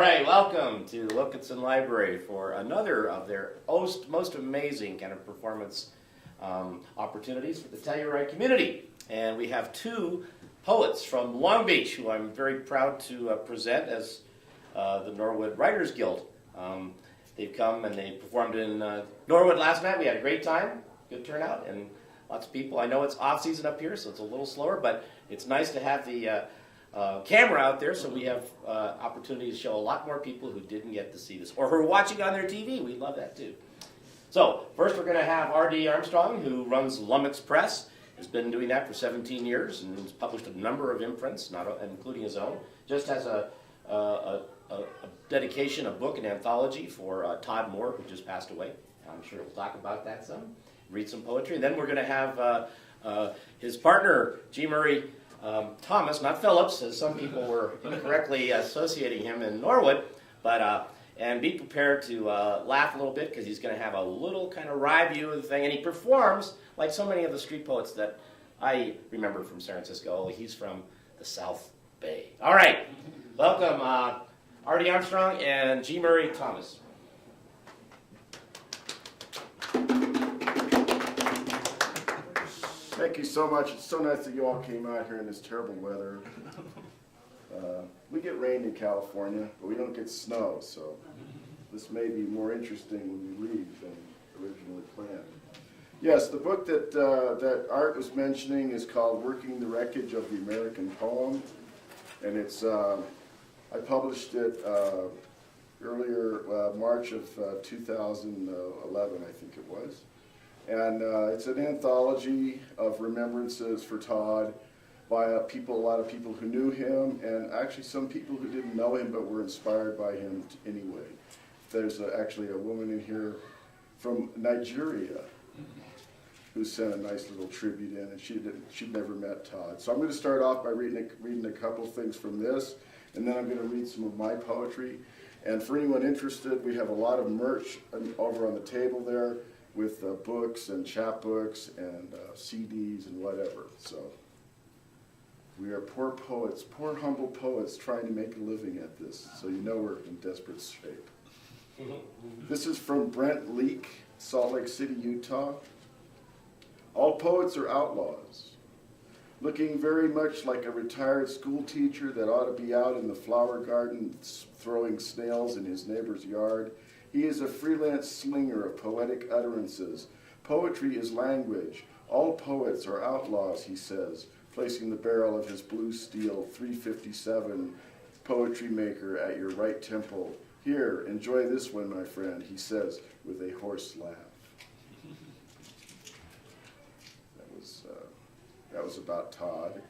right, welcome to the Wilkinson Library for another of their most amazing kind of performance opportunities for the Telluride community. And we have two poets from Long Beach who I'm very proud to present as the Norwood Writers Guild. They've come and they performed in Norwood last night. We had a great time, good turnout, and lots of people. I know it's off-season up here, so it's a little slower, but it's nice to have the camera out there, so we have opportunity to show a lot more people who didn't get to see this, or who are watching on their TV. We love that too. So first we're going to have R.D. Armstrong, who runs Lummox Press. Has been doing that for 17 years and has published a number of imprints, including his own. Just has a dedication, a book, an anthology for Todd Moore, who just passed away. I'm sure we'll talk about that some. Read some poetry. And then we're going to have his partner, G. Murray Thomas, not Phillips, as some people were incorrectly associating him in Norwood, but and be prepared to laugh a little bit, because he's going to have a little kind of wry view of the thing, and he performs like so many of the street poets that I remember from San Francisco. He's from the South Bay. All right, welcome R.D. Armstrong and G. Murray Thomas. Thank you so much. It's so nice that you all came out here in this terrible weather. We get rain in California, but we don't get snow, so this may be more interesting when we leave than originally planned. Yes, the book that Art was mentioning is called Working the Wreckage of the American Poem, and it's I published it earlier, March of 2011, I think it was. And it's an anthology of remembrances for Todd by a lot of people who knew him, and actually some people who didn't know him but were inspired by him anyway. There's actually a woman in here from Nigeria who sent a nice little tribute in, and she'd never met Todd. So I'm going to start off by reading a couple things from this, and then I'm going to read some of my poetry. And for anyone interested, we have a lot of merch over on the table there, with books and chapbooks and CDs and whatever. So we are poor poets, poor humble poets trying to make a living at this. So you know we're in desperate shape. This is from Brent Leake, Salt Lake City, Utah. All poets are outlaws, looking very much like a retired school teacher that ought to be out in the flower garden throwing snails in his neighbor's yard. He is a freelance slinger of poetic utterances. Poetry is language. All poets are outlaws, he says, placing the barrel of his blue steel .357 poetry maker at your right temple. Here, enjoy this one, my friend, he says with a hoarse laugh. That was about Todd.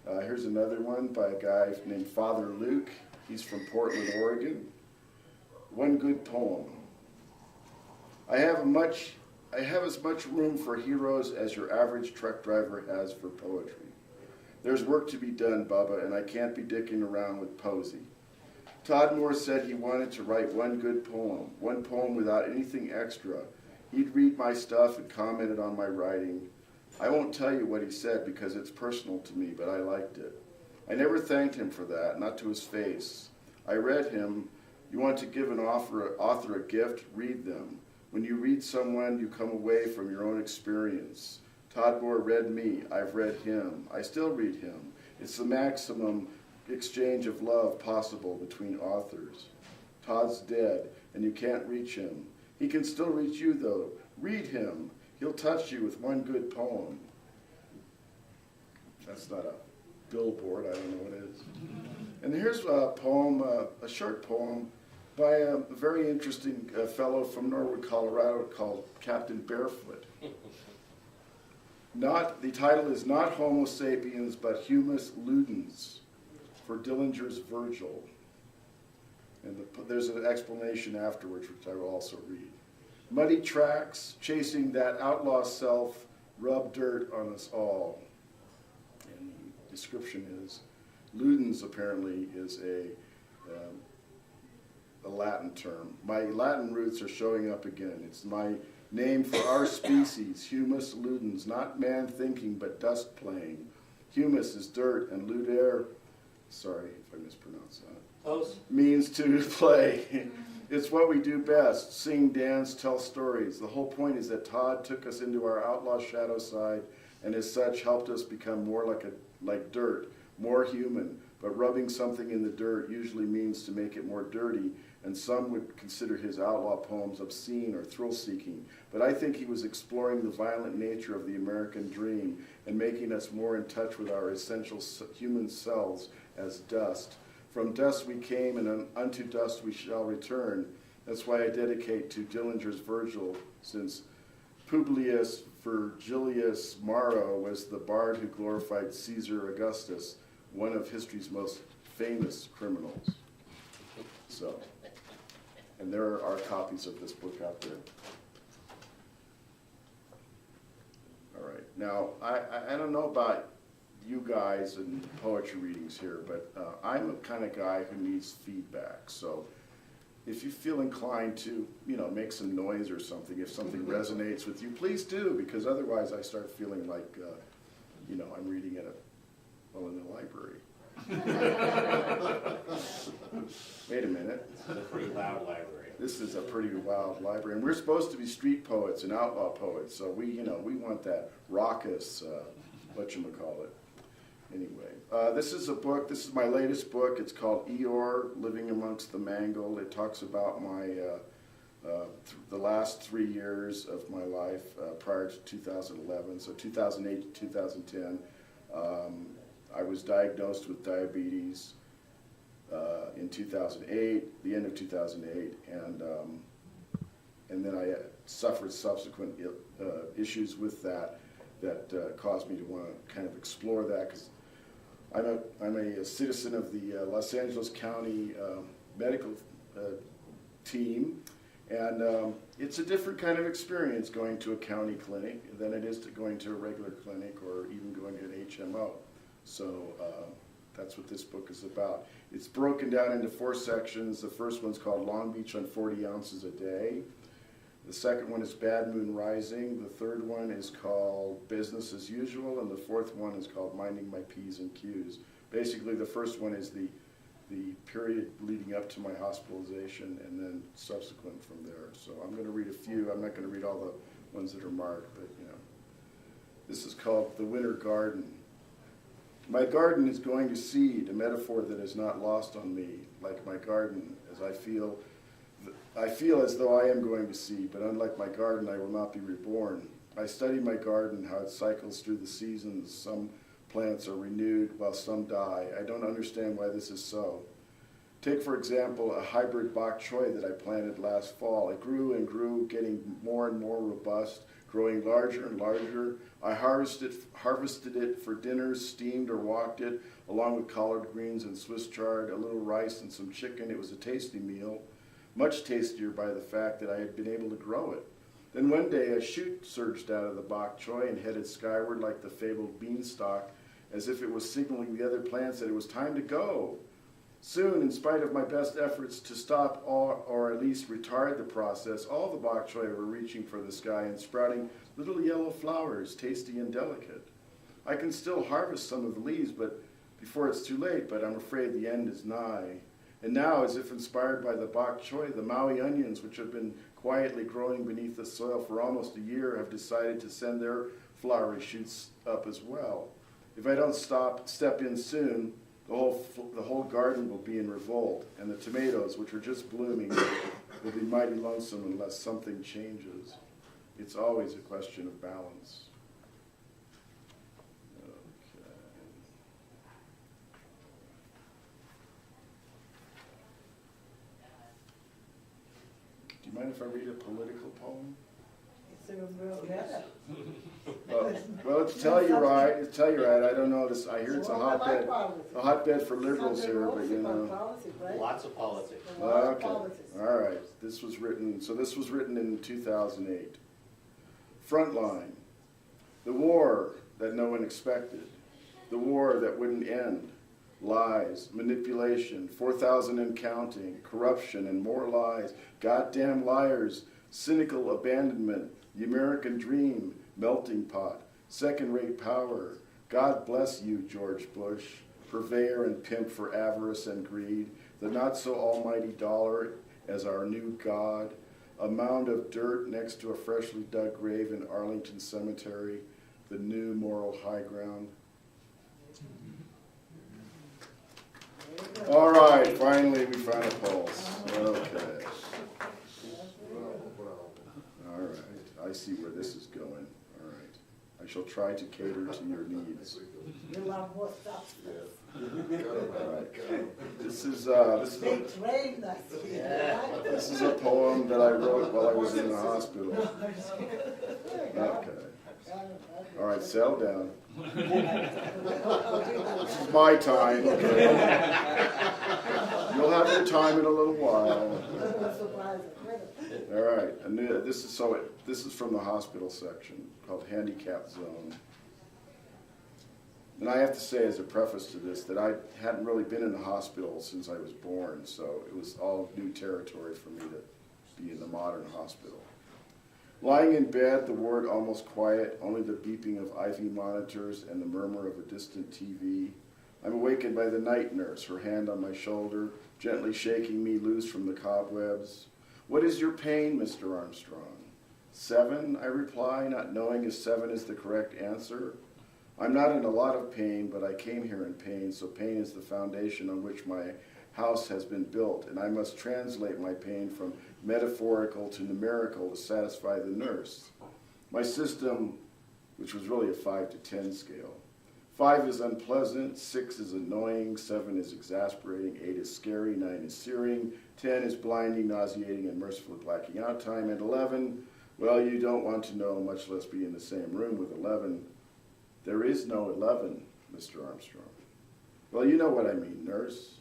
Here's another one by a guy named Father Luke. He's from Portland, Oregon. One good poem. I have as much room for heroes as your average truck driver has for poetry. There's work to be done, Bubba, and I can't be dicking around with Posey. Todd Moore said he wanted to write one good poem, one poem without anything extra. He'd read my stuff and commented on my writing. I won't tell you what he said because it's personal to me, but I liked it. I never thanked him for that, not to his face. I read him. You want to give an author a gift? Read them. When you read someone, you come away from your own experience. Todd Moore read me. I've read him. I still read him. It's the maximum exchange of love possible between authors. Todd's dead, and you can't reach him. He can still reach you, though. Read him. He'll touch you with one good poem. That's not a billboard. I don't know what it is. And here's a poem, a short poem, by a very interesting fellow from Norwood, Colorado, called Captain Barefoot. The title is not Homo sapiens, but Humus Ludens, for Dillinger's Virgil. And there's an explanation afterwards, which I will also read. Muddy tracks, chasing that outlaw self, rub dirt on us all. And the description is, Ludens apparently is a Latin term. My Latin roots are showing up again. It's my name for our species, Humus Ludens, not man thinking, but dust playing. Humus is dirt, and ludere, sorry if I mispronounced that, Pose. means to play. It's what we do best, sing, dance, tell stories. The whole point is that Todd took us into our outlaw shadow side and as such helped us become more like dirt, more human. But rubbing something in the dirt usually means to make it more dirty, and some would consider his outlaw poems obscene or thrill-seeking. But I think he was exploring the violent nature of the American dream and making us more in touch with our essential human selves as dust. From dust we came, and unto dust we shall return. That's why I dedicate to Dillinger's Virgil, since Publius Virgilius Maro was the bard who glorified Caesar Augustus, one of history's most famous criminals. So, and there are copies of this book out there. All right, now, I don't know about you guys and poetry readings here, but I'm the kind of guy who needs feedback. So if you feel inclined to, make some noise or something, if something resonates with you, please do, because otherwise I start feeling like, I'm reading in the library. Wait a minute. This is a pretty loud library. This is a pretty wild library, and we're supposed to be street poets and outlaw poets, so we want that raucous, whatchamacallit. Anyway, this is a book. This is my latest book. It's called Eeyore, Living Amongst the Mangle. It talks about my the last 3 years of my life prior to 2011, so 2008 to 2010. I was diagnosed with diabetes in 2008, the end of 2008, and then I suffered subsequent issues with that caused me to want to kind of explore that, because I'm a citizen of the Los Angeles County medical team, and it's a different kind of experience going to a county clinic than it is to going to a regular clinic or even going to an HMO. So that's what this book is about. It's broken down into 4 sections. The first one's called Long Beach on 40 Ounces a Day. The second one is Bad Moon Rising. The third one is called Business as Usual, and the fourth one is called Minding My P's and Q's. Basically, the first one is the period leading up to my hospitalization, and then subsequent from there. So I'm going to read a few. I'm not going to read all the ones that are marked, but this is called The Winter Garden. My garden is going to seed, a metaphor that is not lost on me, like my garden, as I feel as though I am going to seed, but unlike my garden, I will not be reborn. I study my garden, how it cycles through the seasons. Some plants are renewed while some die. I don't understand why this is so. Take, for example, a hybrid bok choy that I planted last fall. It grew and grew, getting more and more robust, growing larger and larger. I harvested it for dinner, steamed or walked it, along with collard greens and Swiss chard, a little rice and some chicken. It was a tasty meal, much tastier by the fact that I had been able to grow it. Then one day a shoot surged out of the bok choy and headed skyward like the fabled beanstalk, as if it was signaling the other plants that it was time to go. Soon, in spite of my best efforts to stop or at least retard the process, all the bok choy were reaching for the sky and sprouting little yellow flowers, tasty and delicate. I can still harvest some of the leaves before it's too late, but I'm afraid the end is nigh. And now, as if inspired by the bok choy, the Maui onions, which have been quietly growing beneath the soil for almost a year, have decided to send their flowery shoots up as well. If I don't step in soon, the whole garden will be in revolt, and the tomatoes, which are just blooming, will be mighty lonesome unless something changes. It's always a question of balance. Okay. Do you mind if I read a political poem? Well, it's Telluride. It's Telluride. I don't know this. I hear it's a hotbed for liberals here, but Lots of politics. Okay. All right. This was written in 2008. Frontline. The war that no one expected. The war that wouldn't end. Lies, manipulation, 4,000 and counting, corruption and more lies, goddamn liars, cynical abandonment, the American dream, melting pot, second-rate power. God bless you, George Bush. purveyor and pimp for avarice and greed, the not-so-almighty dollar as our new god, a mound of dirt next to a freshly dug grave in Arlington Cemetery, the new moral high ground. All right, finally we found a pulse. Okay. All right, I see where this is going. All right. I shall try to cater to your needs. You love more stuff. All right. This is They trained us here, right? this is a poem that I wrote while I was in the hospital. Okay. All right, settle down. This is my time, okay? You'll have your time in a little while. All right, and this is from the hospital section called Handicap Zone. And I have to say as a preface to this that I hadn't really been in the hospital since I was born, so it was all new territory for me to be in the modern hospital. Lying in bed, the ward almost quiet, only the beeping of IV monitors and the murmur of a distant TV. I'm awakened by the night nurse, her hand on my shoulder, gently shaking me loose from the cobwebs. What is your pain, Mr. Armstrong? 7, I reply, not knowing if 7 is the correct answer. I'm not in a lot of pain, but I came here in pain, so pain is the foundation on which my house has been built, and I must translate my pain from metaphorical to numerical to satisfy the nurse. My system, which was really a 5 to 10 scale. 5 is unpleasant, 6 is annoying, 7 is exasperating, 8 is scary, 9 is searing, 10 is blinding, nauseating, and mercifully blacking out time, and 11, well, you don't want to know, much less be in the same room with 11. There is no 11, Mr. Armstrong. Well, you know what I mean, nurse.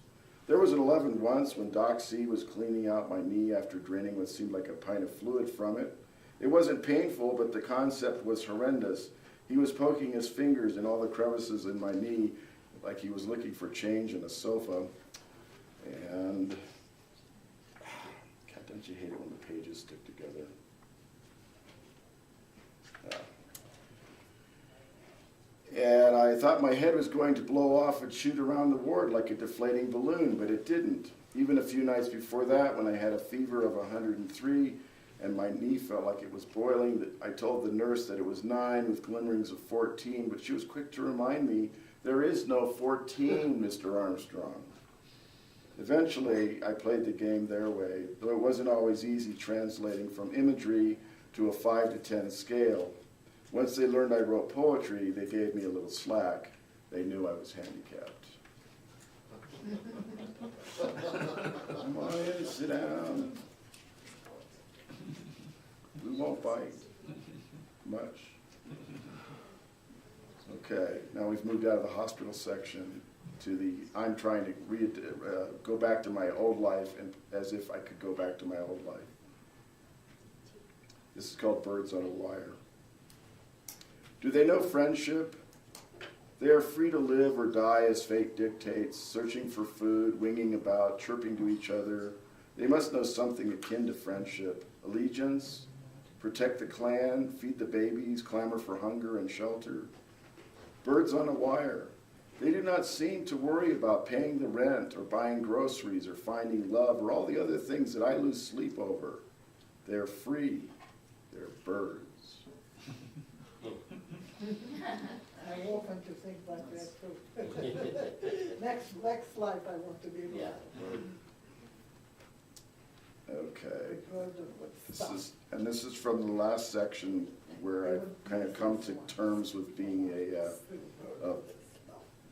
There was an 11 once when Doc C was cleaning out my knee after draining what seemed like a pint of fluid from it. It wasn't painful, but the concept was horrendous. He was poking his fingers in all the crevices in my knee like he was looking for change in a sofa. And, God, don't you hate it when the pages stick together? And I thought my head was going to blow off and shoot around the ward like a deflating balloon, but it didn't. Even a few nights before that, when I had a fever of 103 and my knee felt like it was boiling, I told the nurse that it was 9 with glimmerings of 14, but she was quick to remind me, there is no 14, Mr. Armstrong. Eventually, I played the game their way, though it wasn't always easy translating from imagery to a 5 to 10 scale. Once they learned I wrote poetry, they gave me a little slack. They knew I was handicapped. Come on in, sit down. We won't bite much. Okay, now we've moved out of the hospital section to the, I'm trying to go back to my old life and as if I could go back to my old life. This is called Birds on a Wire. Do they know friendship? They are free to live or die as fate dictates, searching for food, winging about, chirping to each other. They must know something akin to friendship. Allegiance, protect the clan, feed the babies, clamor for hunger and shelter. Birds on a wire. They do not seem to worry about paying the rent or buying groceries or finding love or all the other things that I lose sleep over. They're free. They're birds. I often to think about that too. next life I want to be Yeah. Okay. Because This is from the last section where I've kind of come to terms with being a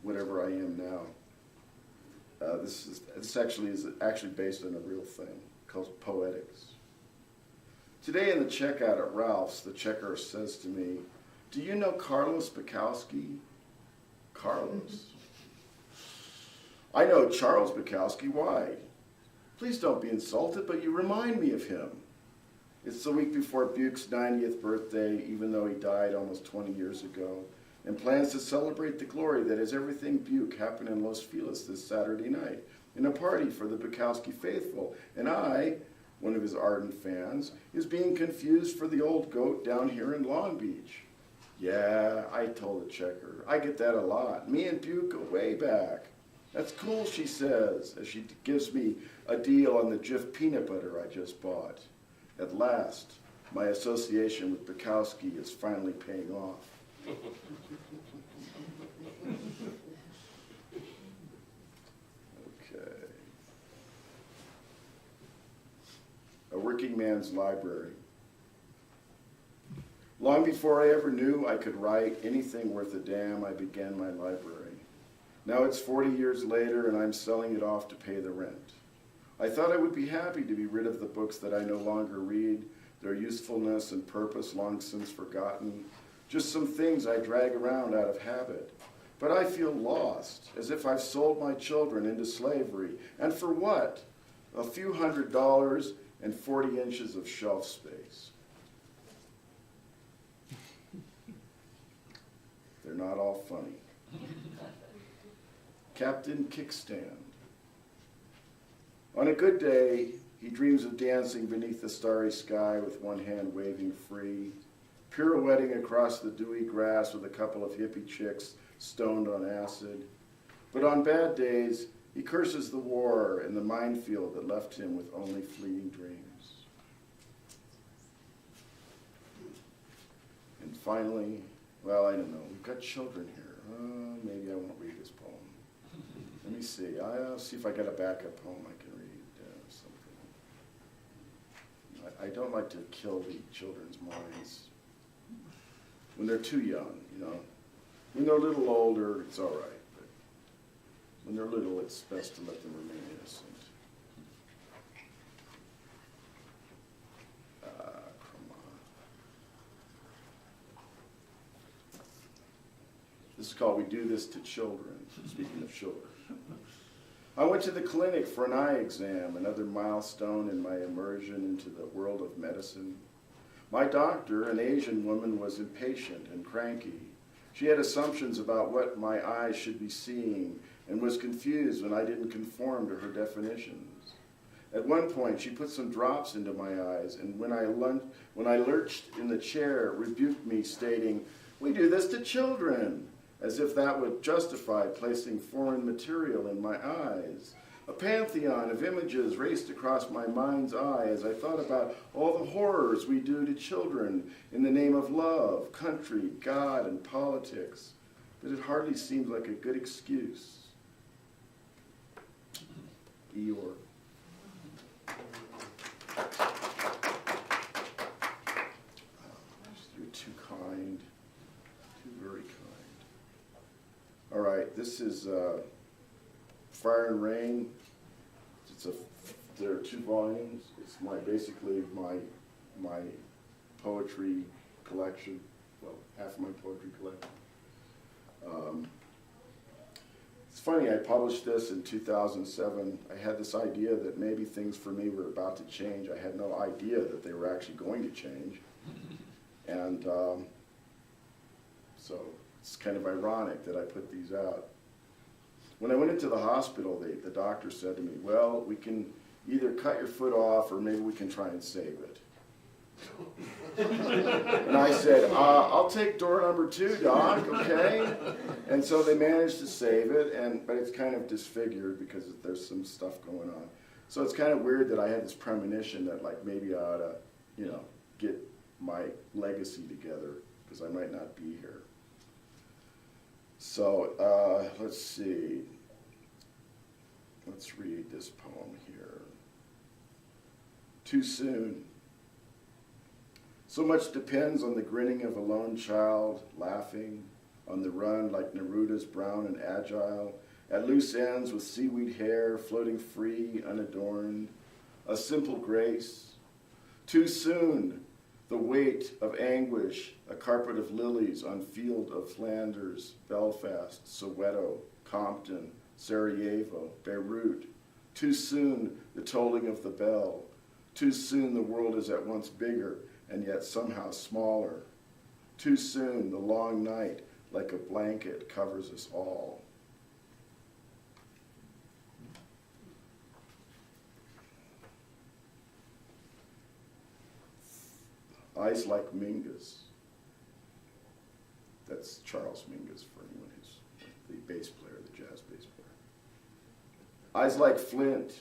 whatever I am now. This actually is based on a real thing called poetics. Today in the checkout at Ralph's, the checker says to me, "Do you know Carlos Bukowski?" Carlos. "I know Charles Bukowski. Why?" "Please don't be insulted, but you remind me of him." It's the week before Buke's 90th birthday, even though he died almost 20 years ago, and plans to celebrate the glory that is everything Buke happen in Los Feliz this Saturday night, in a party for the Bukowski faithful. And I, one of his ardent fans, is being confused for the old goat down here in Long Beach. Yeah, I told the checker. I get that a lot. Me and Buke go way back. That's cool, she says, as she gives me a deal on the Jif peanut butter I just bought. At last, my association with Bukowski is finally paying off. Okay. A working man's library. Long before I ever knew I could write anything worth a damn, I began my library. Now it's 40 years later and I'm selling it off to pay the rent. I thought I would be happy to be rid of the books that I no longer read, their usefulness and purpose long since forgotten, just some things I drag around out of habit. But I feel lost, as if I've sold my children into slavery. And for what? A few $100 and 40 inches of shelf space. They're not all funny. Captain Kickstand. On a good day, he dreams of dancing beneath the starry sky with one hand waving free, pirouetting across the dewy grass with a couple of hippie chicks stoned on acid. But on bad days, he curses the war and the minefield that left him with only fleeting dreams. And finally, well, I don't know, we've got children here. Maybe I won't read this poem. Let me see. I'll see if I got a backup poem I can read. Something. I don't like to kill the children's minds when they're too young, you know. When they're a little older, it's all right. But when they're little, it's best to let them remain innocent. This is called We Do This to Children, speaking of children. I went to the clinic for an eye exam, another milestone in my immersion into the world of medicine. My doctor, an Asian woman, was impatient and cranky. She had assumptions about what my eyes should be seeing and was confused when I didn't conform to her definitions. At one point, she put some drops into my eyes, and when I lurched in the chair, rebuked me, stating, "We do this to children," as if that would justify placing foreign material in my eyes. A pantheon of images raced across my mind's eye as I thought about all the horrors we do to children in the name of love, country, God, and politics. But it hardly seemed like a good excuse. Eeyore. You're too kind. Too very kind. All right, this is Fire and Rain. There are 2 volumes. It's basically my poetry collection. Well, half of my poetry collection. It's funny, I published this in 2007. I had this idea that maybe things for me were about to change. I had no idea that they were actually going to change. And so it's kind of ironic that I put these out. When I went into the hospital, the doctor said to me, "Well, we can either cut your foot off or maybe we can try and save it." And I said, "I'll take door number 2, doc, okay?" And so they managed to save it, but it's kind of disfigured because there's some stuff going on. So it's kind of weird that I had this premonition that like maybe I ought to, get my legacy together because I might not be here. So let's see. Let's read this poem here. Too soon. So much depends on the grinning of a lone child, laughing, on the run like Neruda's brown and agile, at loose ends with seaweed hair, floating free, unadorned, a simple grace. Too soon, the weight of anguish, a carpet of lilies on field of Flanders, Belfast, Soweto, Compton, Sarajevo, Beirut. Too soon, the tolling of the bell. Too soon, the world is at once bigger and yet somehow smaller. Too soon, the long night, like a blanket, covers us all. Eyes like Mingus. That's Charles Mingus for anyone who's the bass player, the jazz bass player. Eyes like flint,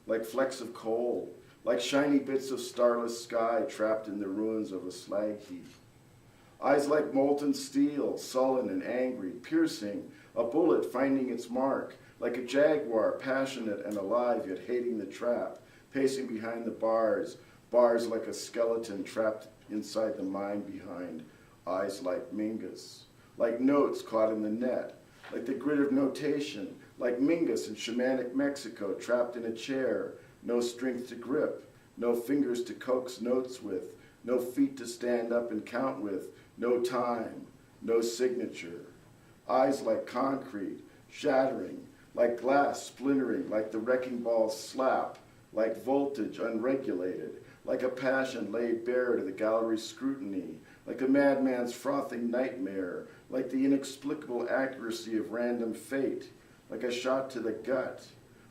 like flecks of coal, like shiny bits of starless sky trapped in the ruins of a slag heap. Eyes like molten steel, sullen and angry, piercing, a bullet finding its mark, like a jaguar, passionate and alive, yet hating the trap, pacing behind the bars, bars like a skeleton trapped inside the mind behind. Eyes like Mingus, like notes caught in the net, like the grid of notation, like Mingus in shamanic Mexico, trapped in a chair, no strength to grip, no fingers to coax notes with, no feet to stand up and count with, no time, no signature. Eyes like concrete, shattering, like glass splintering, like the wrecking ball's slap, like voltage unregulated, like a passion laid bare to the gallery's scrutiny, like a madman's frothing nightmare, like the inexplicable accuracy of random fate, like a shot to the gut,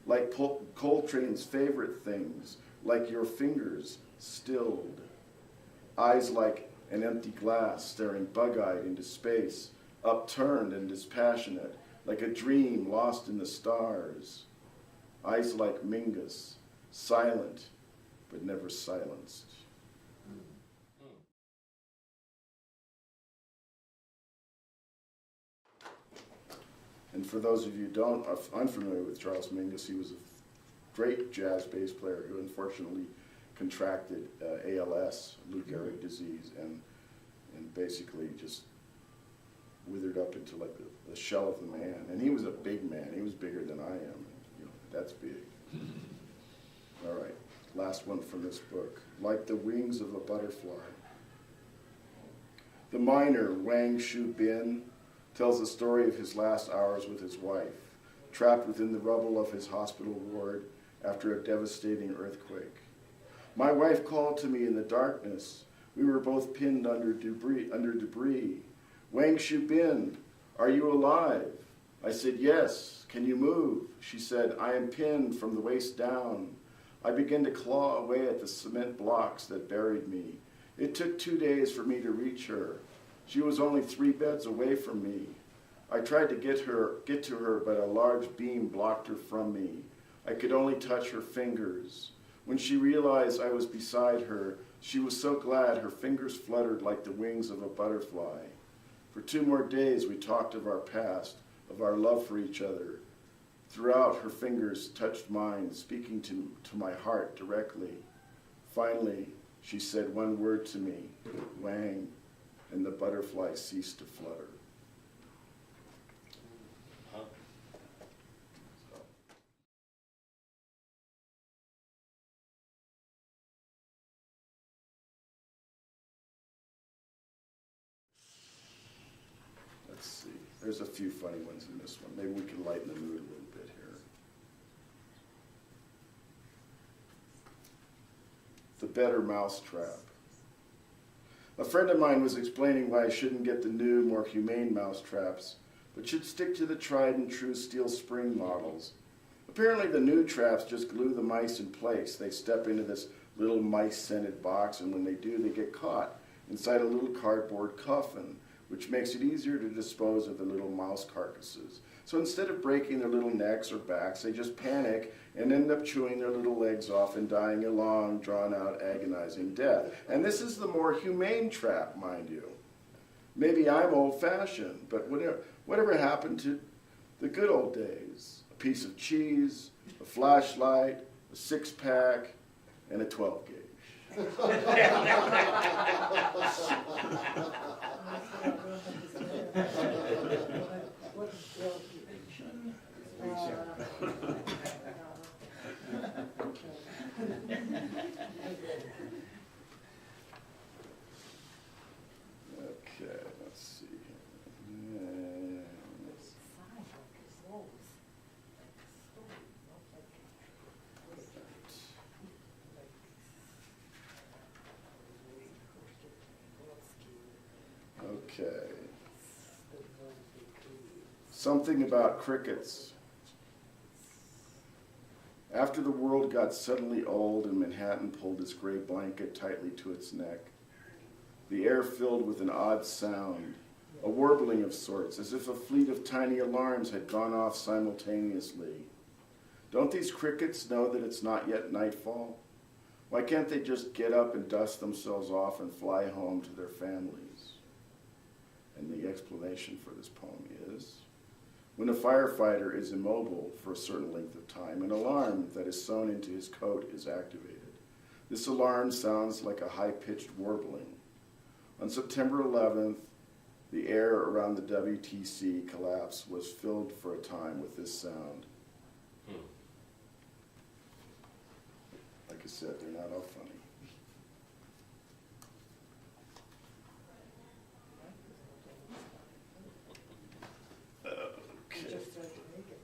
like Coltrane's favorite things, like your fingers stilled. Eyes like an empty glass staring bug-eyed into space, upturned and dispassionate, like a dream lost in the stars. Eyes like Mingus, silent but never silenced. And for those of you who are unfamiliar with Charles Mingus, he was a great jazz bass player who unfortunately contracted ALS, Lou Gehrig disease, and basically just withered up into like the shell of the man. And he was a big man. He was bigger than I am. And, you know, that's big. All right, last one from this book. Like the wings of a butterfly. The miner, Wang Shu Bin, tells the story of his last hours with his wife, trapped within the rubble of his hospital ward after a devastating earthquake. My wife called to me in the darkness. We were both pinned under debris. Wang Shu Bin, are you alive? I said, yes. Can you move? She said, I am pinned from the waist down. I began to claw away at the cement blocks that buried me. It took 2 days for me to reach her. She was only 3 beds away from me. I tried to get to her, but a large beam blocked her from me. I could only touch her fingers. When she realized I was beside her, she was so glad her fingers fluttered like the wings of a butterfly. For 2 more days we talked of our past, of our love for each other. Throughout, her fingers touched mine, speaking to my heart directly. Finally, she said one word to me, Wang, and the butterfly ceased to flutter. Let's see. There's a few funny ones in this one. Maybe we can lighten the mood a little bit here. The better mousetrap. A friend of mine was explaining why I shouldn't get the new, more humane mousetraps, but should stick to the tried and true steel spring models. Apparently the new traps just glue the mice in place. They step into this little mice-scented box, and when they do, they get caught inside a little cardboard coffin, which makes it easier to dispose of the little mouse carcasses. So instead of breaking their little necks or backs, they just panic and end up chewing their little legs off and dying a long, drawn-out, agonizing death. And this is the more humane trap, mind you. Maybe I'm old-fashioned, but whatever happened to the good old days? A piece of cheese, a flashlight, a 6-pack, and a 12-gauge. Okay, let's see here. Okay. Something about crickets. After the world got suddenly old and Manhattan pulled its gray blanket tightly to its neck, the air filled with an odd sound, a warbling of sorts, as if a fleet of tiny alarms had gone off simultaneously. Don't these crickets know that it's not yet nightfall? Why can't they just get up and dust themselves off and fly home to their families? And the explanation for this poem is, when a firefighter is immobile for a certain length of time, an alarm that is sewn into his coat is activated. This alarm sounds like a high-pitched warbling. On September 11th, the air around the WTC collapse was filled for a time with this sound. Like I said, they're not all funny. Okay. Just tried to make it.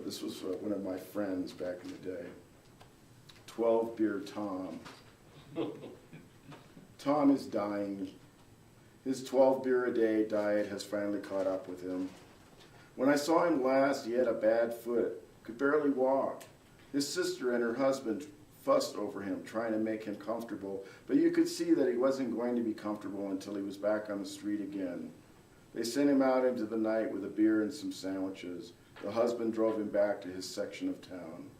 This was one of my friends back in the day. 12-beer Tom. Tom is dying. His 12-beer-a-day diet has finally caught up with him. When I saw him last, he had a bad foot, could barely walk. His sister and her husband fussed over him, trying to make him comfortable, but you could see that he wasn't going to be comfortable until he was back on the street again. They sent him out into the night with a beer and some sandwiches. The husband drove him back to his section of town.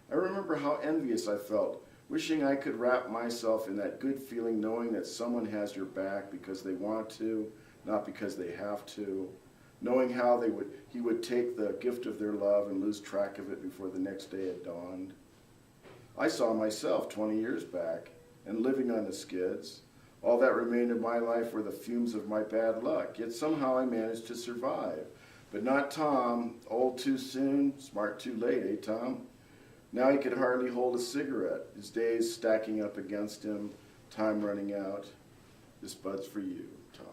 I remember how envious I felt, wishing I could wrap myself in that good feeling knowing that someone has your back because they want to, not because they have to, knowing how he would take the gift of their love and lose track of it before the next day had dawned. I saw myself 20 years back and living on the skids. All that remained of my life were the fumes of my bad luck, yet somehow I managed to survive. But not Tom, old too soon, smart too late, eh, Tom? Now he could hardly hold a cigarette, his days stacking up against him, time running out. This bud's for you, Tom.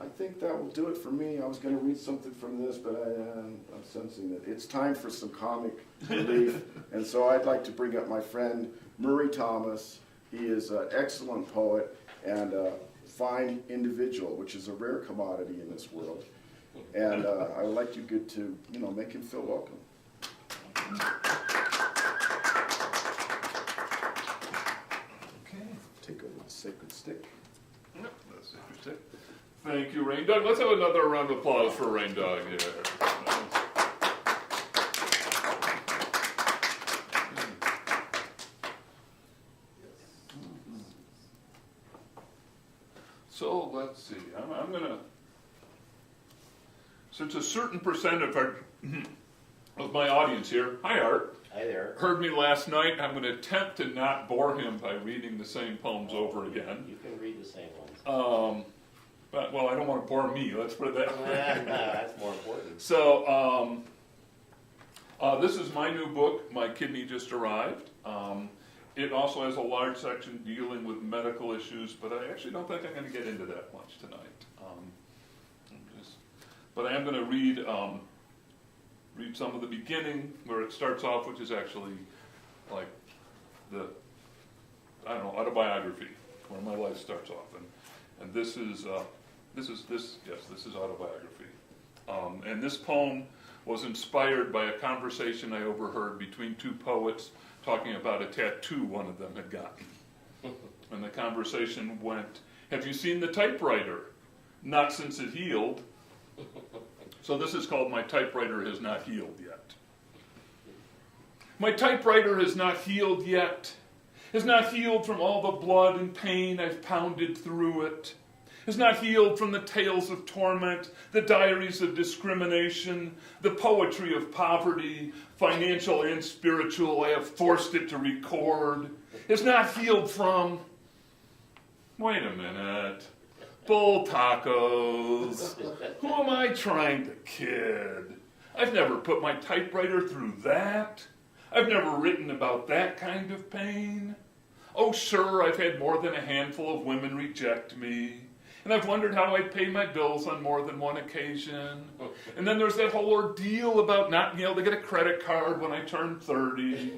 I think that will do it for me. I was going to read something from this, but I'm sensing that it's time for some comic relief. And so I'd like to bring up my friend Murray Thomas. He is an excellent poet and a fine individual, which is a rare commodity in this world. And I would like you good to, make him feel welcome. Okay. Take over the sacred stick. Yep, that's interesting. Thank you, Rain Dog. Let's have another round of applause for Rain Dog here. So let's see. I'm going to, since a certain percent of my audience here, hi Art, Hi there. heard me last night, I'm going to attempt to not bore him by reading the same poems over again. You can read the same ones. But, well, I don't want to bore me, let's put it that way. That's more important. So, this is my new book, My Kidney Just Arrived. It also has a large section dealing with medical issues, but I actually don't think I'm going to get into that much tonight. But I am going to read some of the beginning where it starts off, which is actually like the, autobiography, where my life starts off. And this is autobiography. And this poem was inspired by a conversation I overheard between two poets talking about a tattoo one of them had gotten. And the conversation went, "Have you seen the typewriter? Not since it healed." So this is called My Typewriter Has Not Healed Yet. My typewriter has not healed yet, has not healed from all the blood and pain I've pounded through it, has not healed from the tales of torment, the diaries of discrimination, the poetry of poverty, financial and spiritual, I have forced it to record, has not healed from, wait a minute, bull tacos. Who am I trying to kid? I've never put my typewriter through that. I've never written about that kind of pain. Oh, sure, I've had more than a handful of women reject me. And I've wondered how I'd pay my bills on more than one occasion. And then there's that whole ordeal about not being able to get a credit card when I turn 30.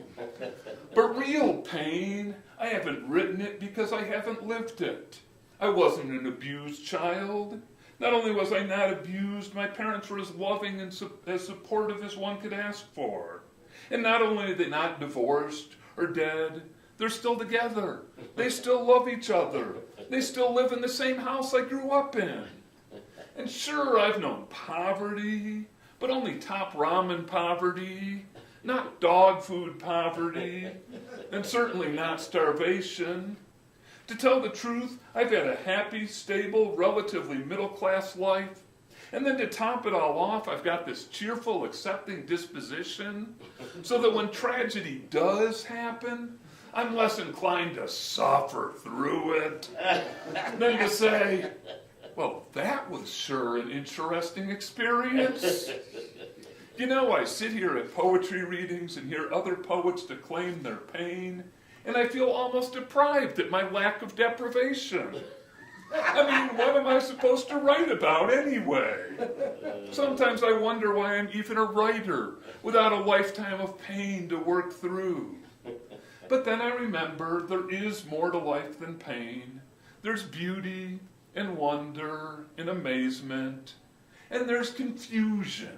But real pain, I haven't written it because I haven't lived it. I wasn't an abused child. Not only was I not abused, my parents were as loving and as supportive as one could ask for. And not only are they not divorced or dead, they're still together. They still love each other. They still live in the same house I grew up in. And sure, I've known poverty, but only top ramen poverty, not dog food poverty, and certainly not starvation. To tell the truth, I've had a happy, stable, relatively middle-class life. And then to top it all off, I've got this cheerful, accepting disposition, so that when tragedy does happen, I'm less inclined to suffer through it than to say, well, that was sure an interesting experience. You know, I sit here at poetry readings and hear other poets declaim their pain, and I feel almost deprived at my lack of deprivation. I mean, what am I supposed to write about anyway? Sometimes I wonder why I'm even a writer without a lifetime of pain to work through. But then I remember there is more to life than pain. There's beauty and wonder and amazement. And there's confusion.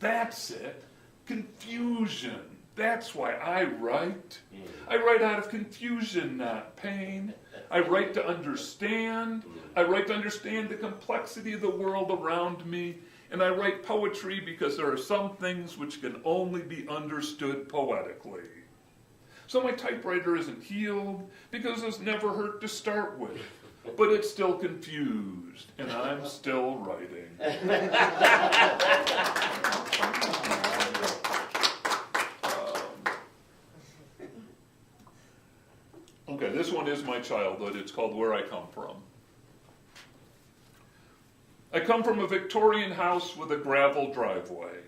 That's it. Confusion. That's why I write. I write out of confusion, not pain. I write to understand. I write to understand the complexity of the world around me. And I write poetry because there are some things which can only be understood poetically. So my typewriter isn't healed because it's never hurt to start with. But it's still confused, and I'm still writing. Okay, this one is my childhood. It's called Where I Come From. I come from a Victorian house with a gravel driveway.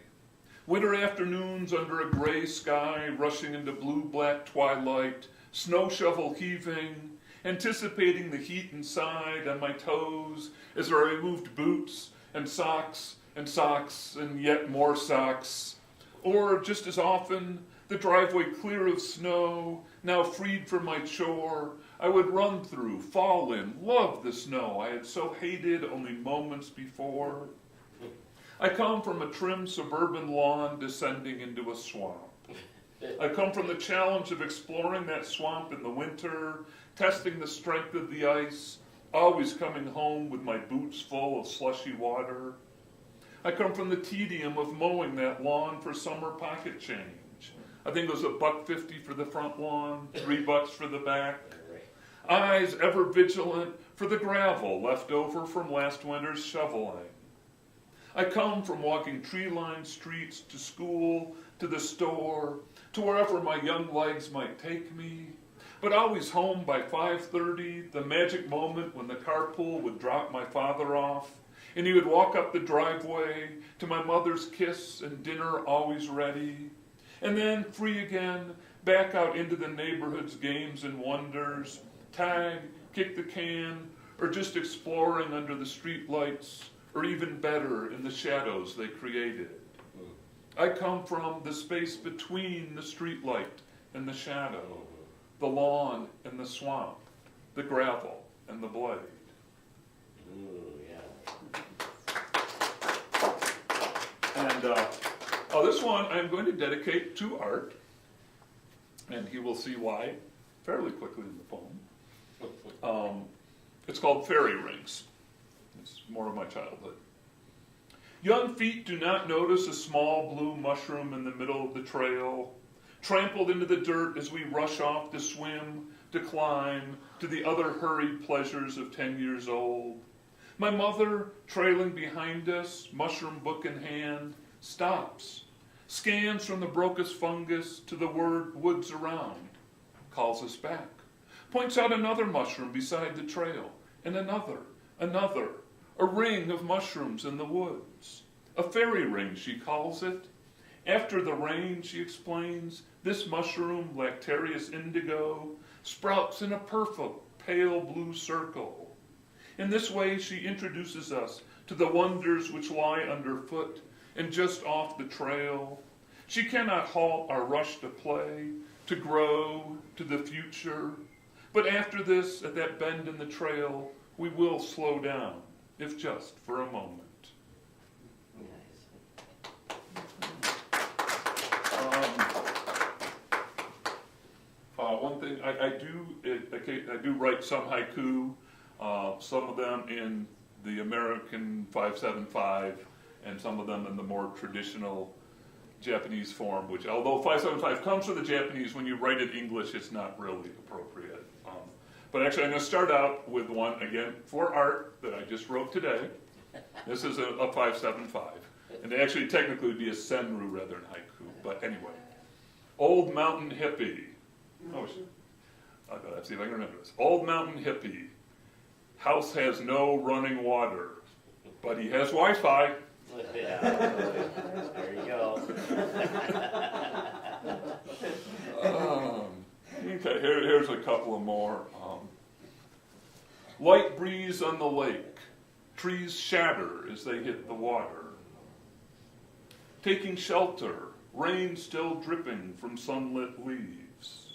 Winter afternoons under a gray sky, rushing into blue-black twilight, snow shovel heaving, anticipating the heat inside on my toes as I removed boots and socks and yet more socks. Or, just as often, the driveway clear of snow, now freed from my chore, I would run through, fall in, love the snow I had so hated only moments before. I come from a trim suburban lawn descending into a swamp. I come from the challenge of exploring that swamp in the winter, testing the strength of the ice, always coming home with my boots full of slushy water. I come from the tedium of mowing that lawn for summer pocket change. I think it was $1.50 for the front lawn, $3 for the back. Eyes ever vigilant for the gravel left over from last winter's shoveling. I come from walking tree-lined streets to school, to the store, to wherever my young legs might take me, but always home by 5:30, the magic moment when the carpool would drop my father off, and he would walk up the driveway to my mother's kiss and dinner always ready, and then free again, back out into the neighborhood's games and wonders, tag, kick the can, or just exploring under the street lights, or even better, in the shadows they created. I come from the space between the streetlight and the shadow, the lawn and the swamp, the gravel and the blade. Ooh, yeah. And this one I'm going to dedicate to Art, and he will see why fairly quickly in the poem. It's called Fairy Rings. It's more of my childhood. Young feet do not notice a small blue mushroom in the middle of the trail, trampled into the dirt as we rush off to swim, to climb, to the other hurried pleasures of 10 years old. My mother, trailing behind us, mushroom book in hand, stops, scans from the brocas fungus to the word woods around, calls us back, points out another mushroom beside the trail, and another, a ring of mushrooms in the woods. A fairy ring, she calls it. After the rain, she explains, this mushroom, Lactarius indigo, sprouts in a perfect pale blue circle. In this way, she introduces us to the wonders which lie underfoot and just off the trail. She cannot halt our rush to play, to grow, to the future. But after this, at that bend in the trail, we will slow down if just for a moment. One thing, I do write some haiku, some of them in the American 575, and some of them in the more traditional Japanese form, which although 575 comes from the Japanese, when you write it English, it's not really appropriate. But actually, I'm going to start out with one, again, for art that I just wrote today. This is a 575. And it actually technically would be a senru rather than haiku. But anyway. Old mountain hippie. Oh, I've got to see if I can remember this. Old mountain hippie. House has no running water, but he has Wi-Fi. Yeah, there you go. Okay, here's a couple of more. Light breeze on the lake. Trees shatter as they hit the water. Taking shelter. Rain still dripping from sunlit leaves.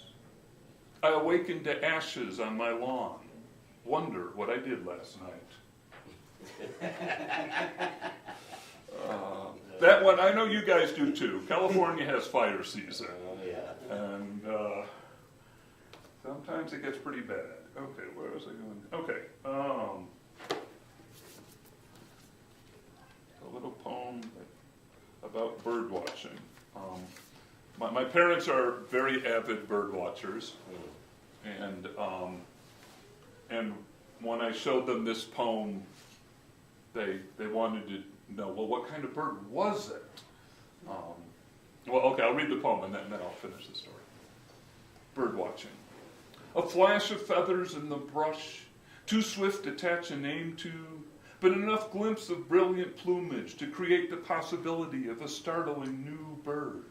I awaken to ashes on my lawn. Wonder what I did last night. That one, I know you guys do too. California has fire season. Oh, yeah. And sometimes it gets pretty bad. Okay, where was I going? Okay. A little poem about bird watching. My parents are very avid bird watchers, and when I showed them this poem, they wanted to know, well, what kind of bird was it? Well, okay, I'll read the poem and then I'll finish the story. Bird watching. A flash of feathers in the brush, too swift to attach a name to, but enough glimpse of brilliant plumage to create the possibility of a startling new bird.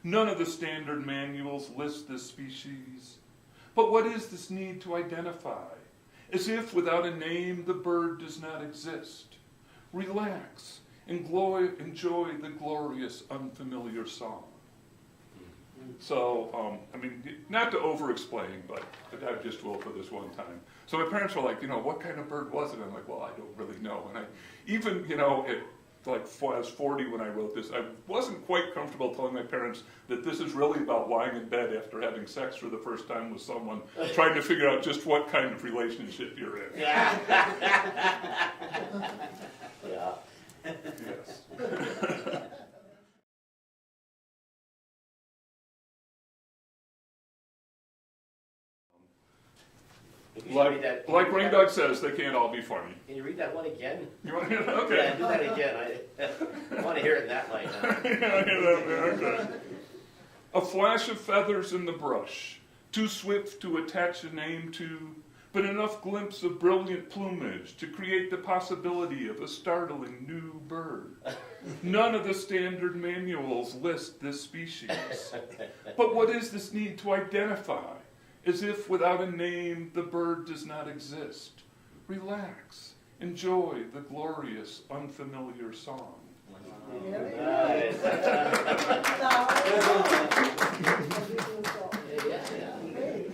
None of the standard manuals list this species. But what is this need to identify? As if without a name the bird does not exist. Relax and enjoy the glorious unfamiliar song. So, I mean, not to over-explain, but I just will for this one time. So my parents were like, what kind of bird was it? I'm like, well, I don't really know. And I even, I was 40 when I wrote this. I wasn't quite comfortable telling my parents that this is really about lying in bed after having sex for the first time with someone, trying to figure out just what kind of relationship you're in. Yeah. Yes. If you should read that, Like Ring Dog says, they can't all be funny. Can you read that one again? You want to hear that? Okay. Yeah, do that again. I want to hear it in that light now. Yeah, I hear that. Okay. A flash of feathers in the brush, too swift to attach a name to, but enough glimpse of brilliant plumage to create the possibility of a startling new bird. None of the standard manuals list this species. But what is this need to identify? As if without a name the bird does not exist. Relax. Enjoy the glorious, unfamiliar song. Nice.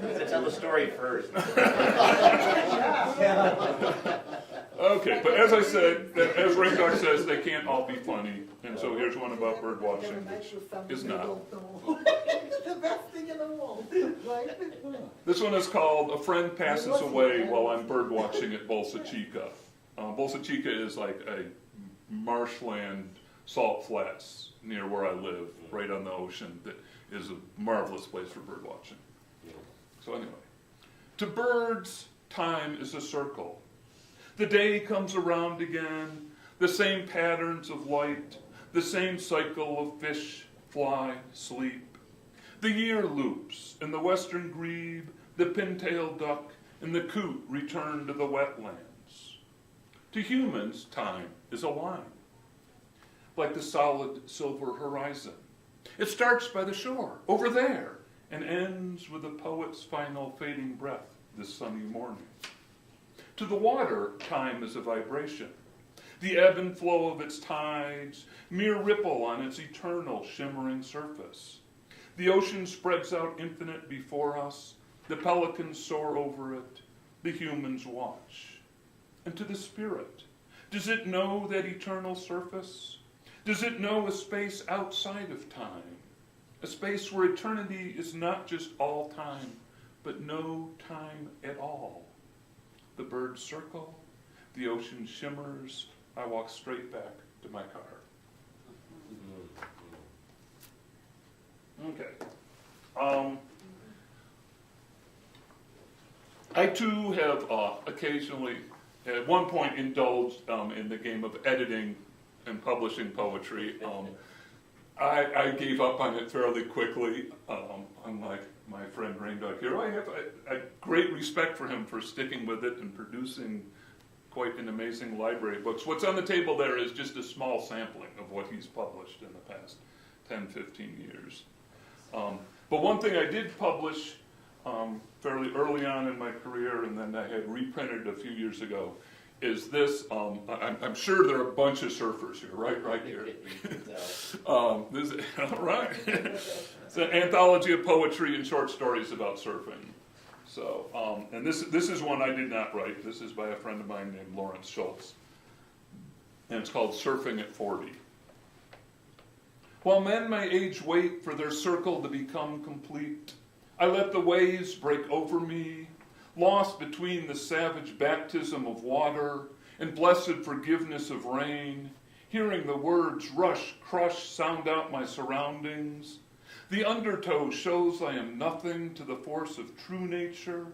To tell the story first. Okay, but as I said, as Ring Dog says, they can't all be funny. And so here's one about bird watching, which is not. The best thing in the world, right? This one is called A Friend Passes Away While I'm Bird Watching at Bolsa Chica. Bolsa Chica is like a marshland, salt flats near where I live, right on the ocean, that is a marvelous place for bird watching. So anyway, to birds, time is a circle. The day comes around again, the same patterns of light, the same cycle of fish, fly, sleep. The year loops, and the western grebe, the pin-tailed duck, and the coot return to the wetlands. To humans, time is a line, like the solid silver horizon. It starts by the shore, over there, and ends with the poet's final fading breath this sunny morning. To the water, time is a vibration, the ebb and flow of its tides, mere ripple on its eternal shimmering surface. The ocean spreads out infinite before us, the pelicans soar over it, the humans watch. And to the spirit, Does it know that eternal surface? Does it know a space outside of time? A space where eternity is not just all time, but no time at all. The birds circle, the ocean shimmers, I walk straight back to my car. Okay. I too have occasionally, at one point, indulged in the game of editing and publishing poetry. I gave up on it fairly quickly, unlike my friend Raindog here. I have a great respect for him for sticking with it and producing quite an amazing library of books. What's on the table there is just a small sampling of what he's published in the past 10, 15 years. But one thing I did publish fairly early on in my career, and then I had reprinted a few years ago, is this. I'm sure there are a bunch of surfers here, right here. All right. It's an anthology of poetry and short stories about surfing. So, and this is one I did not write. This is by a friend of mine named Lawrence Schultz, and it's called Surfing at 40. While men my age wait for their circle to become complete, I let the waves break over me, lost between the savage baptism of water and blessed forgiveness of rain, hearing the words rush, crush, sound out my surroundings. The undertow shows I am nothing to the force of true nature,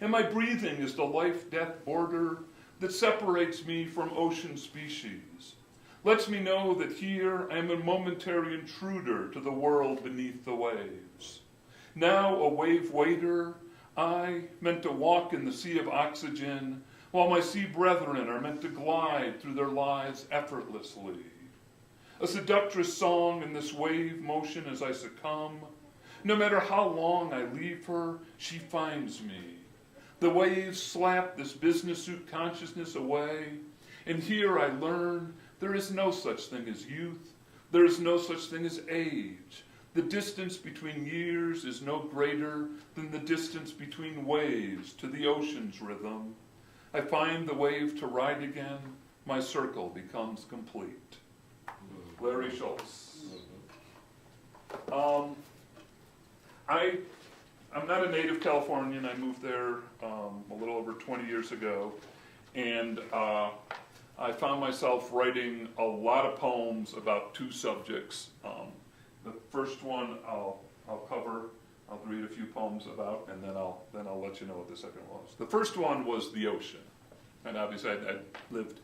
and my breathing is the life-death border that separates me from ocean species, lets me know that here I am a momentary intruder to the world beneath the waves. Now a wave waiter, I, meant to walk in the sea of oxygen, while my sea brethren are meant to glide through their lives effortlessly. A seductress song in this wave motion as I succumb. No matter how long I leave her, she finds me. The waves slap this business suit consciousness away, and here I learn there is no such thing as youth. There is no such thing as age. The distance between years is no greater than the distance between waves to the ocean's rhythm. I find the wave to ride again. My circle becomes complete. Larry Schultz. I'm not a native Californian. I moved there a little over 20 years ago, and I found myself writing a lot of poems about two subjects. The first one I'll cover. I'll read a few poems about, and then I'll let you know what the second one was. The first one was the ocean, and obviously I lived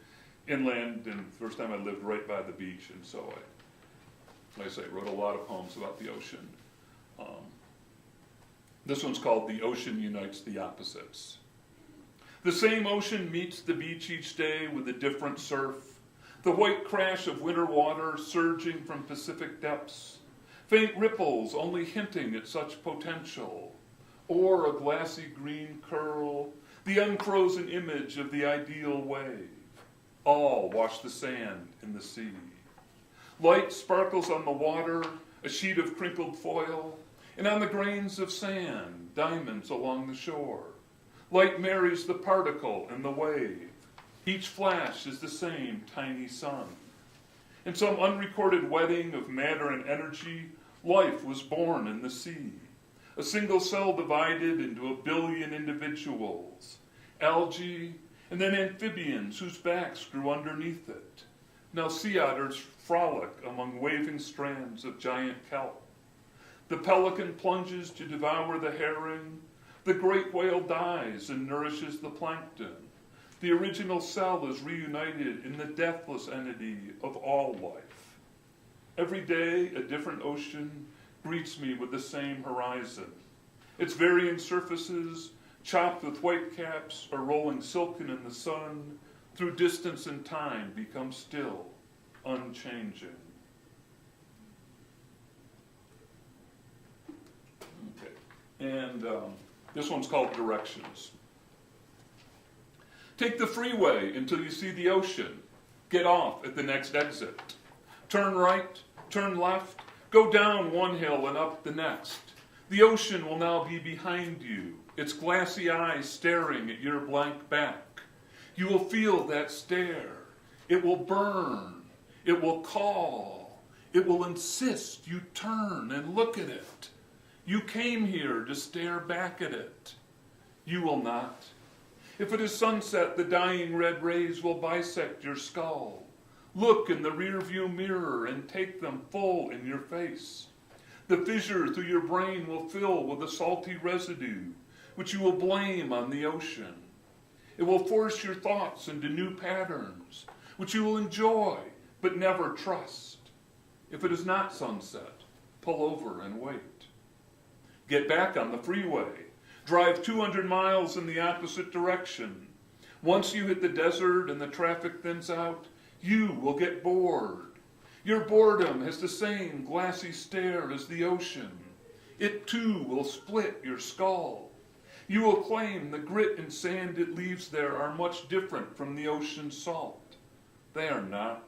inland, and the first time I lived right by the beach, and so I wrote a lot of poems about the ocean. This one's called "The Ocean Unites the Opposites." The same ocean meets the beach each day with a different surf, the white crash of winter water surging from Pacific depths, faint ripples only hinting at such potential, or a glassy green curl, the unfrozen image of the ideal wave. All wash the sand in the sea. Light sparkles on the water, a sheet of crinkled foil, and on the grains of sand, diamonds along the shore. Light marries the particle and the wave. Each flash is the same tiny sun. In some unrecorded wedding of matter and energy, life was born in the sea. A single cell divided into a billion individuals. Algae, and then amphibians whose backs grew underneath it. Now sea otters frolic among waving strands of giant kelp. The pelican plunges to devour the herring. The great whale dies and nourishes the plankton. The original cell is reunited in the deathless entity of all life. Every day, a different ocean greets me with the same horizon. Its varying surfaces, chopped with whitecaps or rolling silken in the sun, through distance and time become still, unchanging. Okay, and this one's called Directions. Take the freeway until you see the ocean. Get off at the next exit. Turn right, turn left, go down one hill and up the next. The ocean will now be behind you, its glassy eyes staring at your blank back. You will feel that stare. It will burn. It will call. It will insist you turn and look at it. You came here to stare back at it. You will not. If it is sunset, the dying red rays will bisect your skull. Look in the rearview mirror and take them full in your face. The fissure through your brain will fill with a salty residue, which you will blame on the ocean. It will force your thoughts into new patterns, which you will enjoy but never trust. If it is not sunset, pull over and wait. Get back on the freeway. Drive 200 miles in the opposite direction. Once you hit the desert and the traffic thins out, you will get bored. Your boredom has the same glassy stare as the ocean. It too will split your skull. You will claim the grit and sand it leaves there are much different from the ocean's salt. They are not.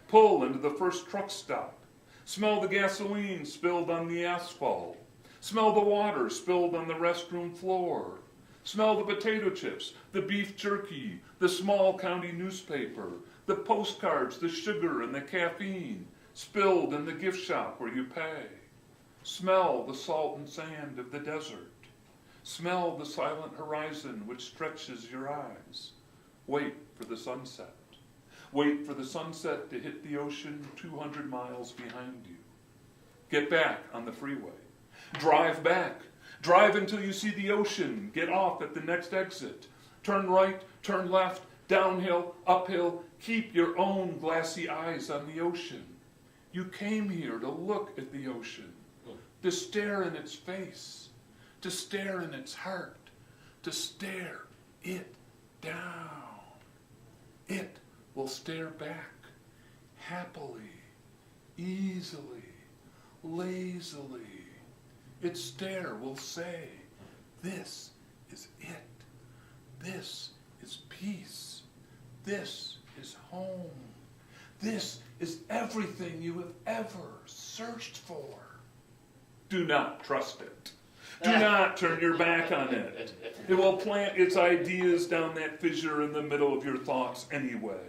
Pull into the first truck stop. Smell the gasoline spilled on the asphalt. Smell the water spilled on the restroom floor. Smell the potato chips, the beef jerky, the small county newspaper, the postcards, the sugar and the caffeine spilled in the gift shop where you pay. Smell the salt and sand of the desert. Smell the silent horizon which stretches your eyes. Wait for the sunset. Wait for the sunset to hit the ocean 200 miles behind you. Get back on the freeway. Drive back. Drive until you see the ocean. Get off at the next exit. Turn right, turn left, downhill, uphill. Keep your own glassy eyes on the ocean. You came here to look at the ocean, to stare in its face, to stare in its heart, to stare it down. It will stare back, happily, easily, lazily. Its stare will say, this is it. This is peace. This is home. This is everything you have ever searched for. Do not trust it. Do not turn your back on it. It will plant its ideas down that fissure in the middle of your thoughts anyway.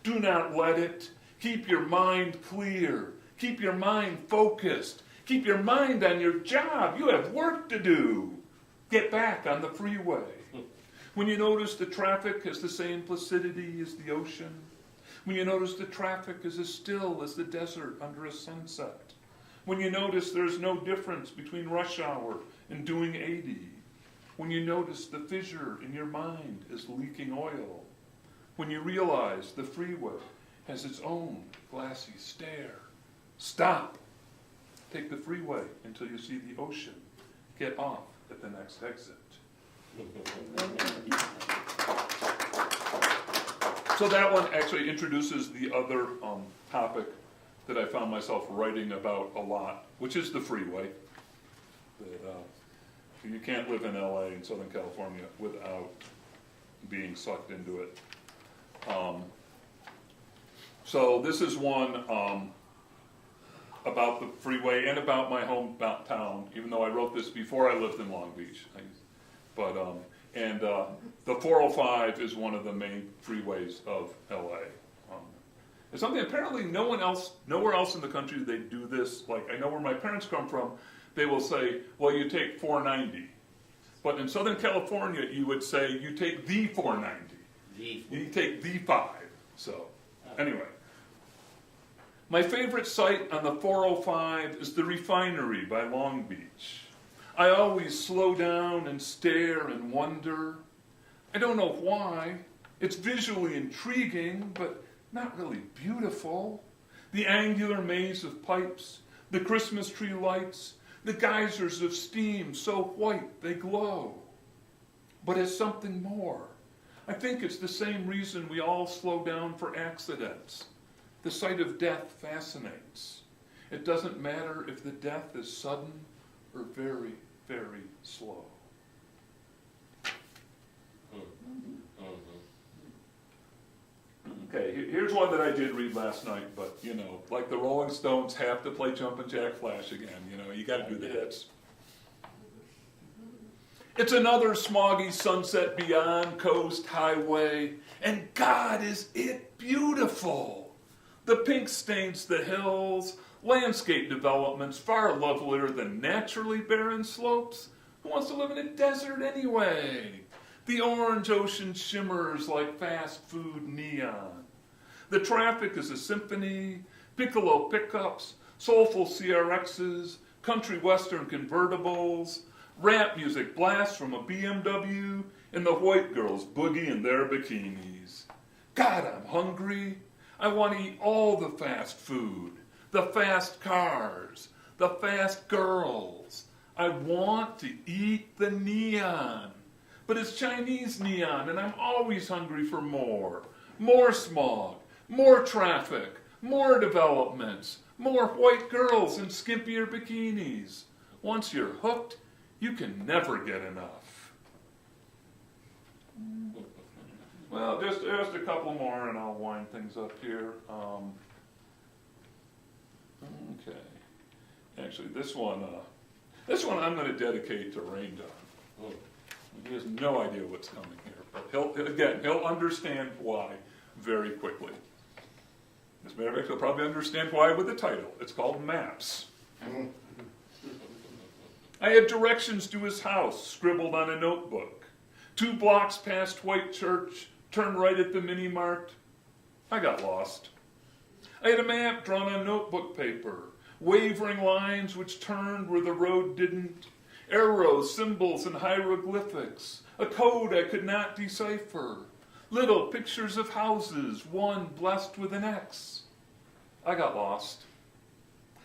Do not let it. Keep your mind clear. Keep your mind focused. Keep your mind on your job. You have work to do. Get back on the freeway. When you notice the traffic has the same placidity as the ocean, when you notice the traffic is as still as the desert under a sunset, when you notice there's no difference between rush hour and doing 80, when you notice the fissure in your mind is leaking oil, when you realize the freeway has its own glassy stare, stop. Take the freeway until you see the ocean. Get off at the next exit. So that one actually introduces the other topic that I found myself writing about a lot, which is the freeway. That you can't live in LA in Southern California without being sucked into it. So this is one about the freeway and about my hometown, even though I wrote this before I lived in Long Beach. The 405 is one of the main freeways of LA. It's something apparently nowhere else in the country they do this. Like, I know where my parents come from, they will say, well, you take 490. But in Southern California, you would say you take the 490. You take the 5. So, anyway. My favorite site on the 405 is the refinery by Long Beach. I always slow down and stare and wonder. I don't know why. It's visually intriguing, but not really beautiful. The angular maze of pipes, the Christmas tree lights, the geysers of steam so white they glow. But it's something more. I think it's the same reason we all slow down for accidents. The sight of death fascinates. It doesn't matter if the death is sudden or very, very slow. Okay, here's one that I did read last night, but, you know, like the Rolling Stones have to play Jumpin' Jack Flash again. You know, you got to do the hits. It's another smoggy sunset beyond Coast Highway, and God, is it beautiful. The pink stains the hills, landscape developments far lovelier than naturally barren slopes. Who wants to live in a desert anyway? The orange ocean shimmers like fast food neon. The traffic is a symphony, piccolo pickups, soulful CRXs, country western convertibles, rap music blasts from a BMW, and the white girls boogie in their bikinis. God, I'm hungry. I want to eat all the fast food, the fast cars, the fast girls. I want to eat the neon. But it's Chinese neon, and I'm always hungry for more. More smog, more traffic, more developments, more white girls in skimpier bikinis. Once you're hooked, you can never get enough. Well, just a couple more and I'll wind things up here. Okay. Actually, this one I'm going to dedicate to Rain John. He has no idea what's coming here, but he'll understand why very quickly. As a matter of fact, he'll probably understand why with the title. It's called Maps. I had directions to his house scribbled on a notebook. 2 blocks past White Church, turn right at the mini mart. I got lost. I had a map drawn on notebook paper, wavering lines which turned where the road didn't, arrows, symbols, and hieroglyphics, a code I could not decipher, little pictures of houses, one blessed with an X. I got lost.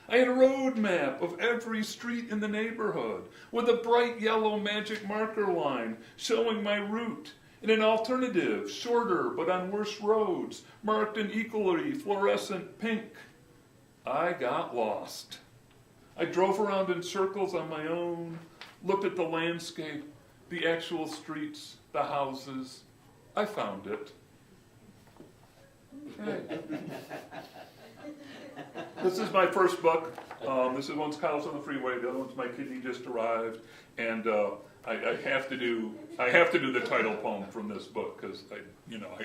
I had a road map of every street in the neighborhood with a bright yellow magic marker line showing my route and an alternative, shorter but on worse roads, marked in equally fluorescent pink. I got lost. I drove around in circles on my own, looked at the landscape, the actual streets, the houses. I found it. Okay. This is my first book. This one one's Cows on the Freeway. The other one's My Kidney Just Arrived. And I have to do the title poem from this book because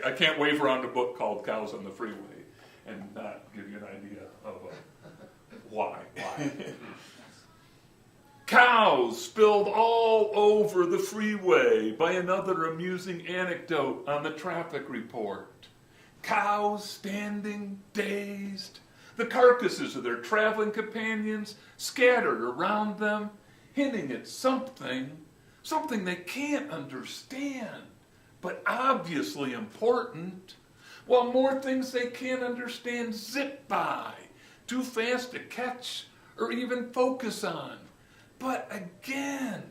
I can't wave around a book called Cows on the Freeway and not give you an idea of why. Cows spilled all over the freeway by another amusing anecdote on the traffic report. Cows standing dazed, the carcasses of their traveling companions scattered around them, hinting at something they can't understand, but obviously important, while more things they can't understand zip by, too fast to catch or even focus on. But again,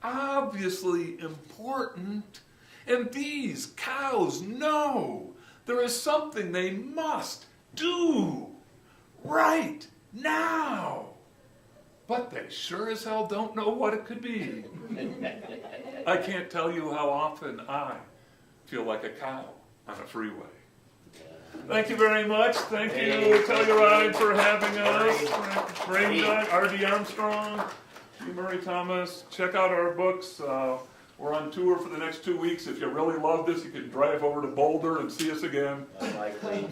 obviously important, and these cows know there is something they must do right now. But they sure as hell don't know what it could be. I can't tell you how often I feel like a cow on a freeway. Thank you very much. Thank you, Telluride, for having us. Rain John, R.D. Armstrong, Murray Thomas. Check out our books. We're on tour for the next 2 weeks. If you really love this, you can drive over to Boulder and see us again. Unlikely.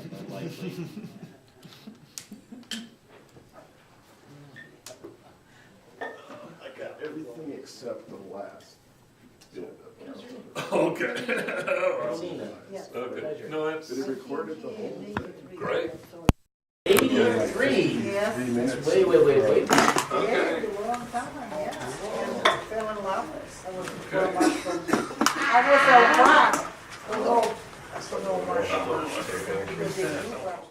I got everything except the last. Okay. Yes. Okay. No, that's Did it record it the whole thing? great. 83. Yes. 3 minutes? Wait. Okay. Yeah, you were on time, yeah. I fell in love. I was a rock. I was a rock.